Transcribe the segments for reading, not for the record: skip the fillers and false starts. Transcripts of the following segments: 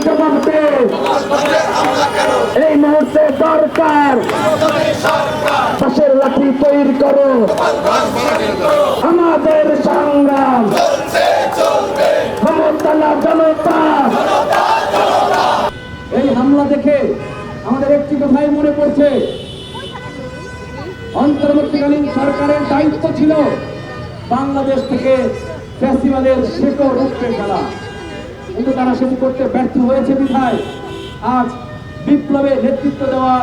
জবাব দে। এই মুহূর্তে দরকার পাশের লাঠি তৈরি করো। আমাদের সংগ্রাম ক্ষমতা না জনতা। এই হামলা দেখে আমাদের একটি কথাই মনে পড়ছে, অন্তর্বর্তীকালীন সরকারের দায়িত্ব ছিল বাংলাদেশ থেকে ফ্যাসিবাদের শেকড় উপড়ে ফেলা, কিন্তু তারা সেটি করতে ব্যর্থ হয়েছে বিধায় আজ বিপ্লবে নেতৃত্ব দেওয়া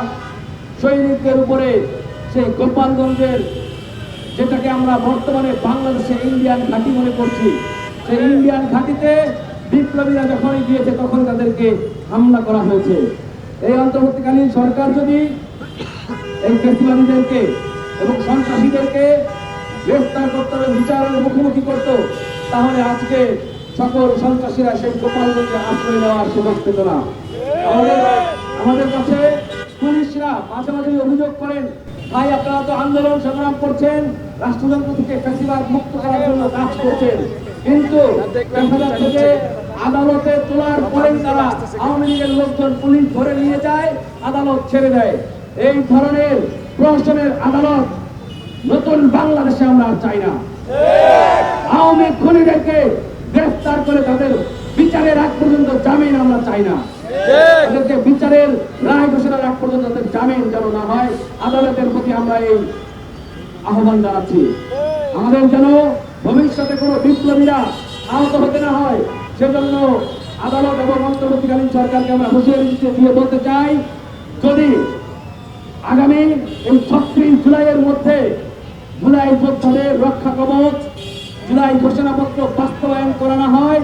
সৈনিকদের উপরে সেই গোপালগঞ্জের, যেটাকে আমরা বর্তমানে বাংলাদেশে ইন্ডিয়ান ঘাঁটি মনে করছি, সেই ইন্ডিয়ান ঘাঁটিতে বিপ্লবীরা যখনই গিয়েছে তখন তাদেরকে হামলা করা হয়েছে। এই অন্তর্বর্তীকালীন সরকার যদি এই ফ্যাসিবাদীদেরকে এবং সন্ত্রাসীদেরকে গ্রেফতার করতে হবে, বিচারের মুখোমুখি করত, তাহলে আজকে সকল সন্ত্রাসীরা সেই গোপালগঞ্জে আশ্রয় নেওয়ার সুযোগ পেত না। আমাদের কাছে পুলিশরা মাঝে মাঝে অভিযোগ করেন, ভাই আপনারা তো আন্দোলন সংগ্রাম করছেন, রাষ্ট্রযন্ত্র থেকে ফ্যাসিবাদ মুক্ত করার জন্য কাজ করছেন, কিন্তু দেখা যাচ্ছে যে আদালতে তোলার পরেই তারা আওয়ামী লীগের লোকজন পুলিশ ধরে নিয়ে যায়, আদালত ছেড়ে দেয়। এই ধরনের প্রশাসনের আদালত নতুন বাংলাদেশে আমরা চাই না। আওয়ামী খুনিদেরকে গ্রেফতার করে তাদের বিচারের আগ পর্যন্ত জামিন আমরা চাই না। তাদেরকে বিচারের রায় ঘোষণার আগ পর্যন্ত তাদের জামিন যেন না হয়, আদালতের প্রতি আমরা এই আহ্বান জানাচ্ছি। আমাদের যেন ভবিষ্যতে কোনো বিপ্লবীরা আহত হতে না হয়, সেজন্য আদালত এবং অন্তর্বর্তীকালীন সরকারকে আমরা হুঁশিয়ারি দিয়ে বলতে চাই, যদি আগামী এই 36 জুলাইয়ের মধ্যে জুলাই যোদ্ধাদের রক্ষা কবচ, জুলাই ঘোষণাপত্র বাস্তবায়ন করানো হয়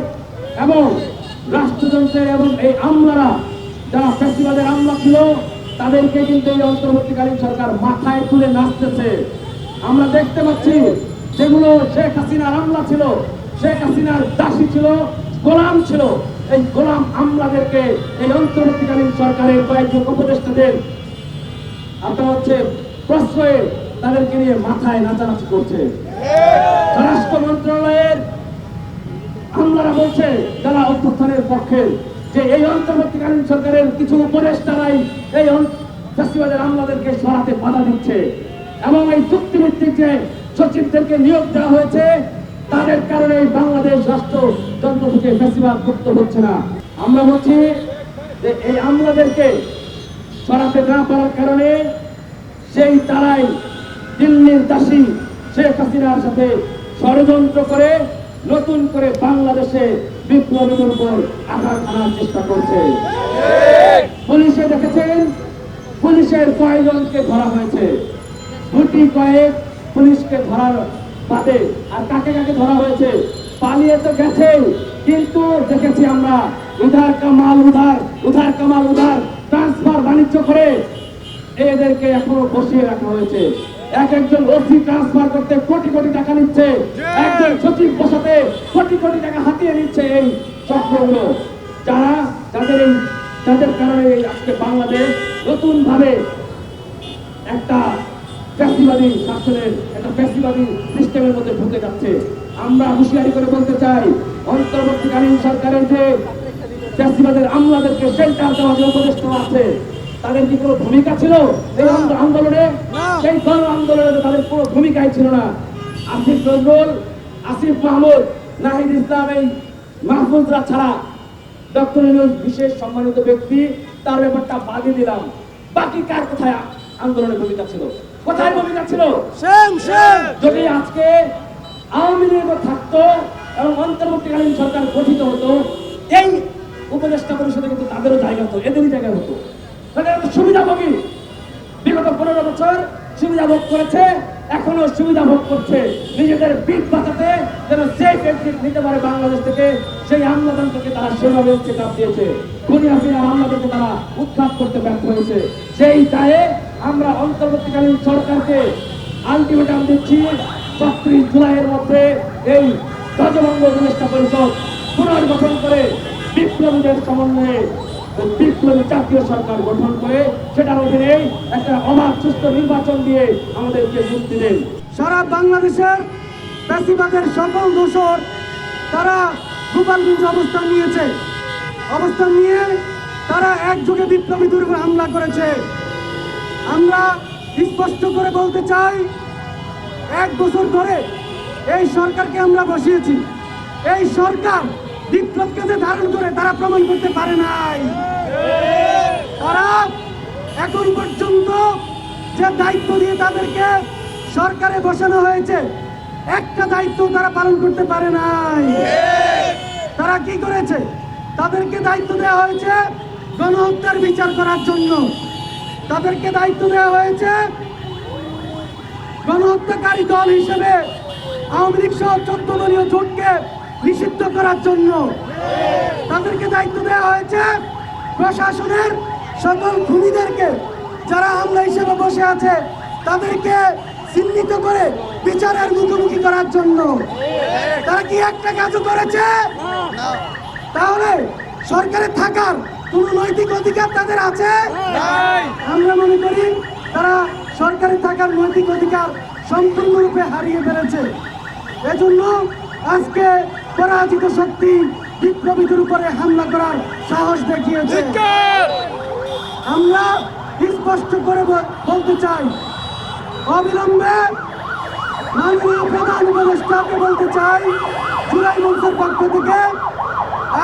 এবং রাষ্ট্রযন্ত্রের এবং এই আমলারা যারা ফ্যাসিবাদের আমলা ছিল তাদেরকে কিন্তু এই অন্তর্বর্তীকালীন সরকার মাথায় তুলে নাচতেছে। আমরা দেখতে পাচ্ছি যেগুলো শেখ হাসিনার আমলা ছিল, শেখ হাসিনার দাসী ছিল, গোলাম ছিল, এই গোলাম আমলাদেরকে এই অন্তর্বর্তীকালীন সরকারের কয়েকজন উপদেষ্টাদের আপনার হচ্ছে প্রশ্রয়ে তাদেরকে নিয়ে মাথায় নাচানাচি করছে। স্বরাষ্ট্র মন্ত্রণালয়ের আমলারা বলছে যারা অভ্যুত্থানের পক্ষে, যে এই অন্তর্বর্তীকালীন সরকারের কিছু উপদেষ্টারাই এই ফ্যাসিবাদের আমলাদেরকে সরাতে বাধা দিচ্ছে এবং এই চুক্তিভিত্তিক যে সচিবদেরকে নিয়োগ দেওয়া হয়েছে তাদের কারণে বাংলাদেশ রাষ্ট্রযন্ত্র থেকে ফ্যাসিবাদ মুক্ত হচ্ছে না। আমরা বলছি যে এই আমলাদেরকে সরাতে না পারার কারণে সেই তারাই দিল্লির দাসী শেখ হাসিনার সাথে ষড়যন্ত্র করে নতুন করে বাংলাদেশে বিপ্লবীদের উপর আঘাত আনার চেষ্টা করছে। পুলিশে দেখেছেন, পুলিশের কয়েকজনকে ধরা হয়েছে, গুটি কয়েক পুলিশকে ধরার বাদে আর কাকে কাকে ধরা হয়েছে, পালিয়ে তো গেছে, কিন্তু দেখেছি আমরা উধার কামাল উধার, উধার কামাল উধার ট্রান্সফার বাণিজ্য করে এদেরকে এখনো বসিয়ে রাখা হয়েছে। একজন ওসি ট্রান্সফার করতে কোটি কোটি টাকা নিচ্ছে, একজন সচিব বসাতে কোটি কোটি টাকা হাতিয়ে নিচ্ছে এই চক্রগুলো, যাদের কারণে আজকে বাংলাদেশ নতুন ভাবে একটা ফ্যাসিবাদী শাসনের, একটা ফ্যাসিবাদী সিস্টেমের মধ্যে ঢুকে যাচ্ছে। আমরা হুঁশিয়ারি করে বলতে চাই, অন্তর্বর্তীকালীন সরকারের যে ফ্যাসিবাদের আমলাদেরকে শেল্টার দেওয়া যে উপদেষ্টা আছে তাদের কি কোনো ভূমিকা ছিল এই আন্দোলনে? সেই গণ আন্দোলনে তাদের কোনো ভূমিকাই ছিল না। আসিফ নজরুল, আসিফ মাহমুদ, নাহিদ ইসলাম, এই মাহফুজরা ছাড়া ডক্টর ইউনূস বিশেষ সম্মানিত ব্যক্তি, তার ব্যাপারটা বাদই দিলাম, বাকি কার কোথায় আন্দোলনের ভূমিকা ছিল? কোথায় ভূমিকা ছিল? যদি আজকে আওয়ামী লীগ থাকতো এবং অন্তর্বর্তীকালীন সরকার গঠিত হতো, এই উপদেষ্টা পরিষদে কিন্তু তাদেরও জায়গা হতো, এদেরই জায়গা হতো। সুবিধাভোগী বিগত 15 বছর সুবিধা ভোগ করেছে, এখনো সুবিধা ভোগ করছে, নিজেদের পিঠ বাঁচাতে যেন সেফ এক্সিট নিতে পারে বাংলাদেশ থেকে, সেই আমলাদেরকে তারা সেভাবে চেকআপ দিয়েছে। খুনি হাসিনার আমলাদেরকে তারা উৎখাত করতে ব্যর্থ হয়েছে। সেই দায়ে আমরা অন্তর্বর্তীকালীন সরকারকে আলটিমেটাম দিচ্ছি, 36 জুলাইয়ের মধ্যে এই ধ্বজভঙ্গ উপদেষ্টা পরিষদ পুনর্গঠন করে বিপ্লবীদের সমন্বয়ে বিপ্লবী জাতীয় সরকার গঠন করে সেটার অধীনে একটা অবাধ সুস্থ নির্বাচন দিয়ে আমাদেরকে মুক্তি দেন। সারা বাংলাদেশের ফ্যাসিবাদের সকল দোসর তারা গোপালগঞ্জে অবস্থান নিয়েছে। অবস্থান নিয়ে তারা একযোগে বিপ্লবীদের উপর হামলা করেছে। আমরা স্পষ্ট করে বলতে চাই, 1 বছর ধরে এই সরকারকে আমরা বসিয়েছি। এই সরকার বিপ্লবকে যে ধারণ করে তারা প্রমাণ করতে পারে নাই। তারা এখন পর্যন্ত যে দায়িত্ব দিয়ে তাদেরকে সরকারে বসানো হয়েছে, একটা দায়িত্ব তারা পালন করতে পারে নাই। তারা কি করেছে? তাদেরকে দায়িত্ব দেওয়া হয়েছে গণহত্যার বিচার করার জন্য। তাদেরকে দায়িত্ব দেওয়া হয়েছে গণহত্যাকারী দল হিসেবে আওয়ামী লীগ সহ 14 দলীয় জোটকে নিষিদ্ধ করার জন্য। তাদেরকে দায়িত্ব দেওয়া হয়েছে প্রশাসনের সকল খুনিদেরকে, যারা হামলা হিসেবে বসে আছে, তাদেরকে চিহ্নিত করে বিচারের মুখোমুখি করার জন্য। তারা কি একটা কাজও করেছে? তাহলে সরকারে থাকার কোন নৈতিক অধিকার তাদের আছে? আমরা মনে করি তারা সরকারে থাকার নৈতিক অধিকার সম্পূর্ণরূপে হারিয়ে ফেলেছে। এজন্য আজকে পরাজিত শক্তি বিপ্লবীদের উপরে হামলা করার সাহস দেখিয়েছে। আমরা স্পষ্ট করে বলতে চাই, অবিলম্বে মাননীয় প্রধান উপদেষ্টাকে বলতে চাই, জুলাই মঞ্চের পক্ষ থেকে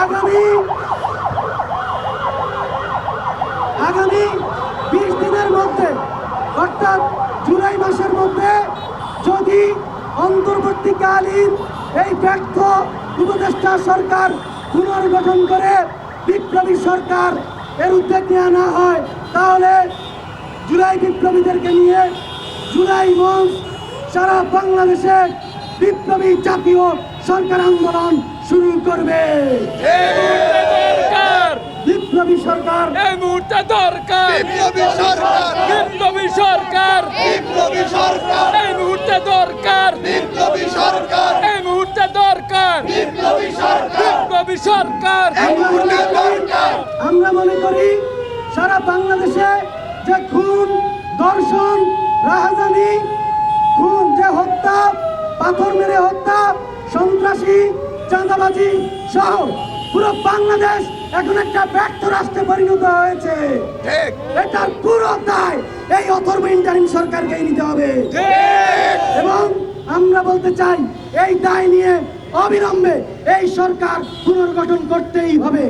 আগামী 20 দিনের মধ্যে, অর্থাৎ জুলাই মাসের মধ্যে যদি অন্তর্বর্তীকালীন এই ব্যর্থ উপদেষ্টা সরকার পুনর্গঠন করে বিপ্লবী সরকার এর উদ্যোগ নেওয়া না হয়, তাহলে জুলাই বিপ্লবীদেরকে নিয়ে জুলাই মঞ্চ সারা বাংলাদেশে বিপ্লবী জাতীয় সরকার আন্দোলন শুরু করবে। বিপ্লবী সরকার এই মুহূর্তে দরকার, বিপ্লবী সরকার, বিপ্লবী সরকার, বিপ্লবী সরকার, এই মুহূর্তে দরকার, বিপ্লবী সরকার, এই মুহূর্তে দরকার, বিপ্লবী সরকার, বিপ্লবী সরকার। এই মুহূর্তে দরকার। আমরা মনে করি সারা বাংলাদেশে যে খুন, ধর্ষণ, রাহাজানি, খুন, যে হত্যা, পাথর মেরে হত্যা, সন্ত্রাসী, চাঁদাবাজি সহ পুরো বাংলাদেশ এখন একটা ব্যর্থ রাষ্ট্রে পরিণত হয়েছে। ঠিক, এটার পুরো দায় এই অথর্ব ইন্টারিম সরকারকে নিতে হবে। ঠিক। এবং আমরা বলতে চাই, এই দায় নিয়ে অবিলম্বে এই সরকার পুনর্গঠন করতেই হবে।